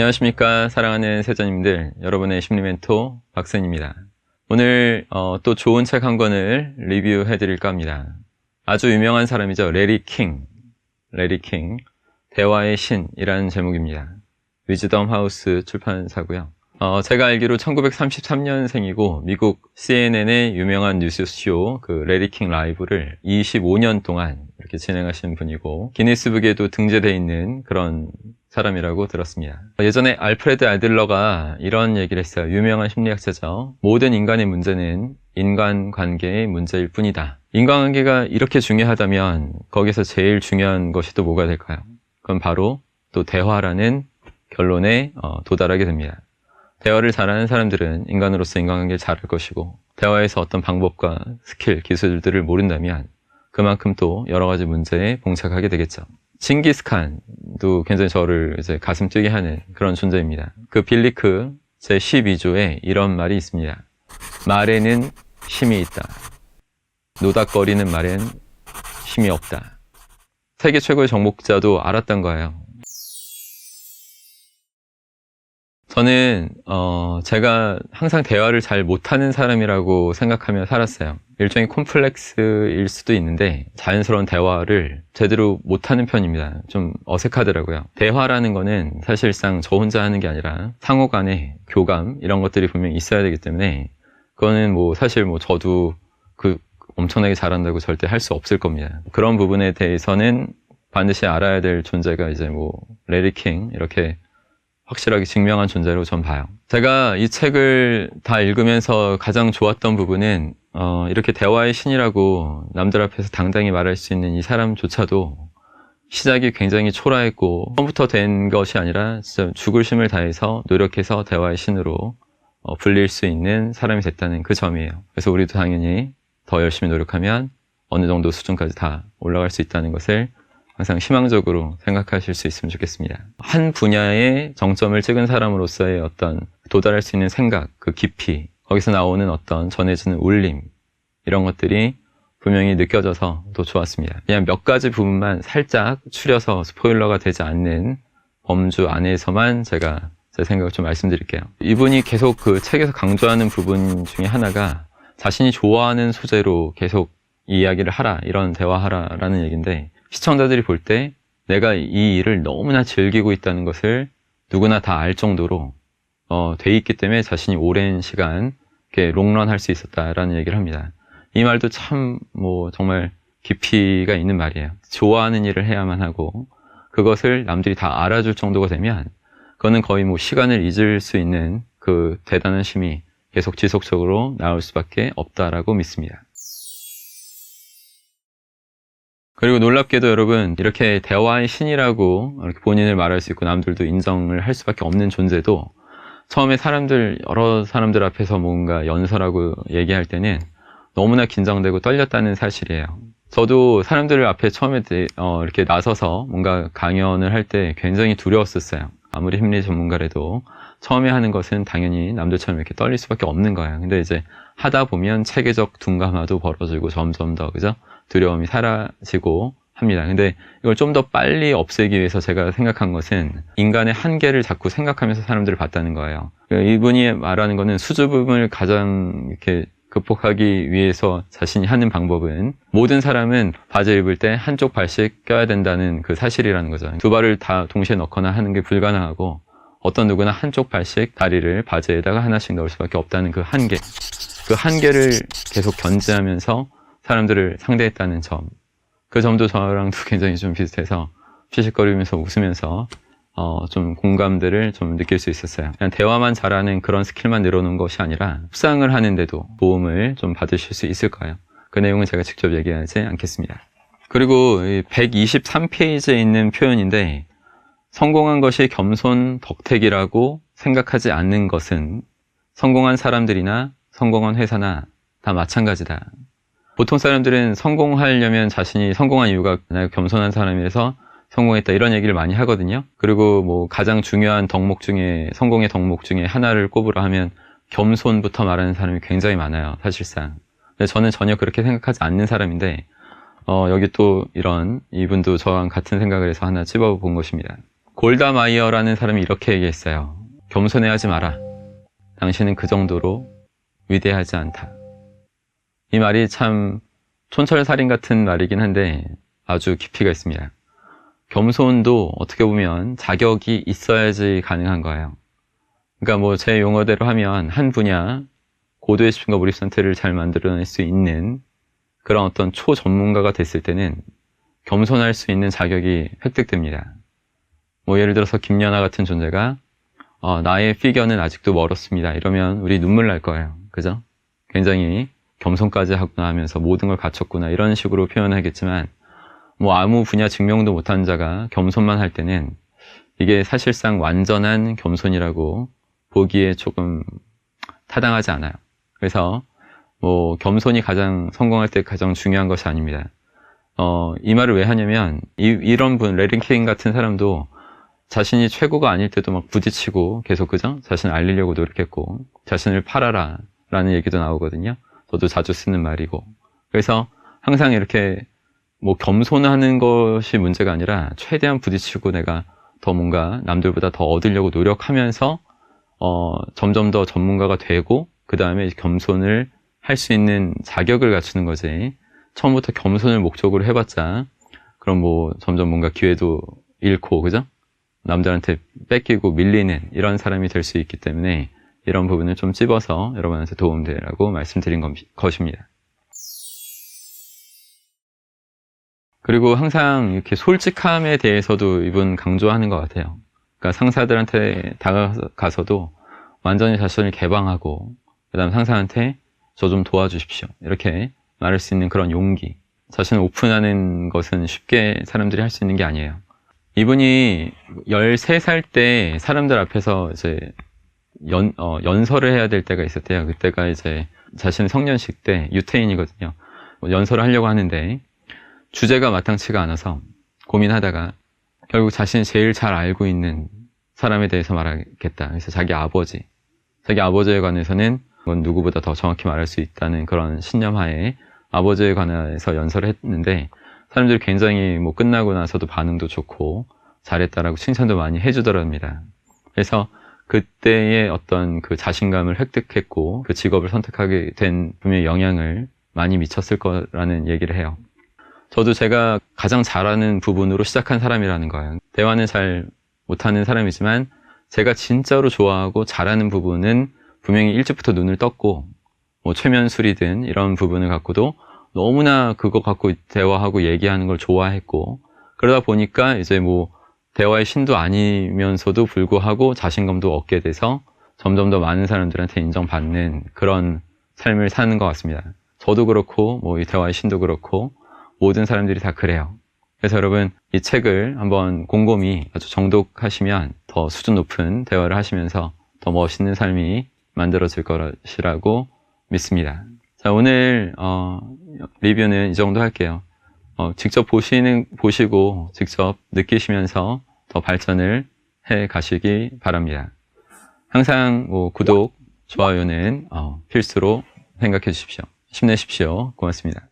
안녕하십니까 사랑하는 세자님들, 여러분의 심리멘토 박센입니다. 오늘 또 좋은 책 한 권을 리뷰해 드릴까 합니다. 아주 유명한 사람이죠. 레리 킹, 대화의 신이라는 제목입니다. 위즈덤 하우스 출판사고요. 제가 알기로 1933년생이고 미국 CNN의 유명한 뉴스쇼 그 레리 킹 라이브를 25년 동안 이렇게 진행하신 분이고 기니스북에도 등재되어 있는 그런 사람이라고 들었습니다. 예전에 알프레드 아들러가 이런 얘기를 했어요. 유명한 심리학자죠. 모든 인간의 문제는 인간관계의 문제일 뿐이다. 인간관계가 이렇게 중요하다면 거기서 제일 중요한 것이 또 뭐가 될까요? 그건 바로 또 대화라는 결론에 도달하게 됩니다. 대화를 잘하는 사람들은 인간으로서 인간관계를 잘할 것이고 대화에서 어떤 방법과 스킬, 기술들을 모른다면 그만큼 또 여러 가지 문제에 봉착하게 되겠죠. 징기스칸도 굉장히 저를 이제 가슴 뛰게 하는 그런 존재입니다. 그 빌리크 제12조에 이런 말이 있습니다. 말에는 힘이 있다. 노닥거리는 말엔 힘이 없다. 세계 최고의 정복자도 알았던 거예요. 저는 제가 항상 대화를 잘 못하는 사람이라고 생각하며 살았어요. 일종의 콤플렉스일 수도 있는데 자연스러운 대화를 제대로 못하는 편입니다. 좀 어색하더라고요. 대화라는 거는 사실상 저 혼자 하는 게 아니라 상호 간의 교감 이런 것들이 분명히 있어야 되기 때문에 그거는 사실 저도 엄청나게 잘한다고 절대 할 수 없을 겁니다. 그런 부분에 대해서는 반드시 알아야 될 존재가 이제 레리 킹 이렇게 확실하게 증명한 존재로 전 봐요. 제가 이 책을 다 읽으면서 가장 좋았던 부분은 이렇게 대화의 신이라고 남들 앞에서 당당히 말할 수 있는 이 사람조차도 시작이 굉장히 초라했고 처음부터 된 것이 아니라 진짜 죽을 힘을 다해서 노력해서 대화의 신으로 불릴 수 있는 사람이 됐다는 그 점이에요. 그래서 우리도 당연히 더 열심히 노력하면 어느 정도 수준까지 다 올라갈 수 있다는 것을 항상 희망적으로 생각하실 수 있으면 좋겠습니다. 한 분야의 정점을 찍은 사람으로서의 어떤 도달할 수 있는 생각, 그 깊이, 거기서 나오는 어떤 전해지는 울림 이런 것들이 분명히 느껴져서 더 좋았습니다. 그냥 몇 가지 부분만 살짝 추려서 스포일러가 되지 않는 범주 안에서만 제가 제 생각을 좀 말씀드릴게요. 이분이 계속 그 책에서 강조하는 부분 중에 하나가 자신이 좋아하는 소재로 계속 이 이야기를 하라, 이런 대화하라라는 얘기인데 시청자들이 볼 때 내가 이 일을 너무나 즐기고 있다는 것을 누구나 다 알 정도로 돼 있기 때문에 자신이 오랜 시간 이렇게 롱런 할 수 있었다라는 얘기를 합니다. 이 말도 참 정말 깊이가 있는 말이에요. 좋아하는 일을 해야만 하고 그것을 남들이 다 알아줄 정도가 되면 그거는 거의 시간을 잊을 수 있는 그 대단한 힘이 계속 지속적으로 나올 수밖에 없다라고 믿습니다. 그리고 놀랍게도 여러분, 이렇게 대화의 신이라고 이렇게 본인을 말할 수 있고 남들도 인정을 할 수밖에 없는 존재도 처음에 여러 사람들 앞에서 뭔가 연설하고 얘기할 때는 너무나 긴장되고 떨렸다는 사실이에요. 저도 사람들 앞에 처음에 이렇게 나서서 뭔가 강연을 할 때 굉장히 두려웠었어요. 아무리 심리 전문가라도 처음에 하는 것은 당연히 남들처럼 이렇게 떨릴 수밖에 없는 거예요. 근데 이제 하다 보면 체계적 둔감화도 벌어지고 점점 더, 그죠? 두려움이 사라지고 합니다. 근데 이걸 좀 더 빨리 없애기 위해서 제가 생각한 것은 인간의 한계를 자꾸 생각하면서 사람들을 봤다는 거예요. 이분이 말하는 거는 수줍음을 가장 이렇게 극복하기 위해서 자신이 하는 방법은 모든 사람은 바지를 입을 때 한쪽 발씩 껴야 된다는 그 사실이라는 거죠. 두 발을 다 동시에 넣거나 하는 게 불가능하고 어떤 누구나 한쪽 발씩 다리를 바지에다가 하나씩 넣을 수밖에 없다는 그 한계. 그 한계를 계속 견지하면서 사람들을 상대했다는 점. 그 점도 저랑도 굉장히 좀 비슷해서 피식거리면서 웃으면서 좀 공감들을 좀 느낄 수 있었어요. 그냥 대화만 잘하는 그런 스킬만 늘어놓은 것이 아니라 협상을 하는데도 도움을 좀 받으실 수 있을 거예요. 그 내용은 제가 직접 얘기하지 않겠습니다. 그리고 123페이지에 있는 표현인데 성공한 것이 겸손 덕택이라고 생각하지 않는 것은 성공한 사람들이나 성공한 회사나 다 마찬가지다. 보통 사람들은 성공하려면 자신이 성공한 이유가 내가 겸손한 사람이라서 성공했다 이런 얘기를 많이 하거든요. 그리고 가장 중요한 성공의 덕목 중에 하나를 꼽으라 하면 겸손부터 말하는 사람이 굉장히 많아요, 사실상. 근데 저는 전혀 그렇게 생각하지 않는 사람인데 여기 또 이분도 저랑 같은 생각을 해서 하나 찝어본 것입니다. 골다 마이어라는 사람이 이렇게 얘기했어요. 겸손해하지 마라. 당신은 그 정도로 위대하지 않다. 이 말이 참 촌철살인 같은 말이긴 한데 아주 깊이가 있습니다. 겸손도 어떻게 보면 자격이 있어야지 가능한 거예요. 그러니까 뭐 제 용어대로 하면 한 분야 고도의 집중과 몰입 상태를 잘 만들어낼 수 있는 그런 어떤 초전문가가 됐을 때는 겸손할 수 있는 자격이 획득됩니다. 뭐 예를 들어서 김연아 같은 존재가 나의 피겨는 아직도 멀었습니다. 이러면 우리 눈물 날 거예요. 그죠? 굉장히 겸손까지 하구나 하면서 모든 걸 갖췄구나 이런 식으로 표현하겠지만 뭐 아무 분야 증명도 못한 자가 겸손만 할 때는 이게 사실상 완전한 겸손이라고 보기에 조금 타당하지 않아요. 그래서 뭐 겸손이 가장 성공할 때 가장 중요한 것이 아닙니다. 이 말을 왜 하냐면 이런 분 레리 킹 같은 사람도 자신이 최고가 아닐 때도 막 부딪히고 계속 그죠? 자신을 알리려고 노력했고 자신을 팔아라 라는 얘기도 나오거든요. 저도 자주 쓰는 말이고 그래서 항상 이렇게 뭐 겸손하는 것이 문제가 아니라 최대한 부딪히고 내가 더 뭔가 남들보다 더 얻으려고 노력하면서 점점 더 전문가가 되고 그 다음에 겸손을 할 수 있는 자격을 갖추는 거지. 처음부터 겸손을 목적으로 해봤자 그럼 뭐 점점 뭔가 기회도 잃고 그죠? 남들한테 뺏기고 밀리는 이런 사람이 될 수 있기 때문에 이런 부분을 좀 찝어서 여러분한테 도움되라고 말씀드린 것입니다. 그리고 항상 이렇게 솔직함에 대해서도 이분 강조하는 것 같아요. 그러니까 상사들한테 다가가서도 완전히 자신을 개방하고 그 다음 상사한테 저 좀 도와주십시오. 이렇게 말할 수 있는 그런 용기. 자신을 오픈하는 것은 쉽게 사람들이 할 수 있는 게 아니에요. 이분이 13살 때 사람들 앞에서 이제 연설을 해야 될 때가 있었대요. 그때가 이제 자신의 성년식 때 유태인이거든요. 연설을 하려고 하는데 주제가 마땅치가 않아서 고민하다가 결국 자신이 제일 잘 알고 있는 사람에 대해서 말하겠다. 그래서 자기 아버지에 관해서는 그건 누구보다 더 정확히 말할 수 있다는 그런 신념하에 아버지에 관해서 연설을 했는데 사람들이 굉장히 뭐 끝나고 나서도 반응도 좋고 잘했다라고 칭찬도 많이 해주더랍니다. 그래서 그때의 어떤 그 자신감을 획득했고 그 직업을 선택하게 된 분명히 영향을 많이 미쳤을 거라는 얘기를 해요. 저도 제가 가장 잘하는 부분으로 시작한 사람이라는 거예요. 대화는 잘 못하는 사람이지만 제가 진짜로 좋아하고 잘하는 부분은 분명히 일찍부터 눈을 떴고 뭐 최면술이든 이런 부분을 갖고도 너무나 그거 갖고 대화하고 얘기하는 걸 좋아했고 그러다 보니까 이제 뭐 대화의 신도 아니면서도 불구하고 자신감도 얻게 돼서 점점 더 많은 사람들한테 인정받는 그런 삶을 사는 것 같습니다. 저도 그렇고 뭐 이 대화의 신도 그렇고 모든 사람들이 다 그래요. 그래서 여러분 이 책을 한번 곰곰이 아주 정독하시면 더 수준 높은 대화를 하시면서 더 멋있는 삶이 만들어질 것이라고 믿습니다. 자, 오늘 리뷰는 이 정도 할게요. 직접 보시고 직접 느끼시면서 더 발전을 해 가시기 바랍니다. 항상 뭐 구독, 좋아요는 필수로 생각해 주십시오. 힘내십시오. 고맙습니다.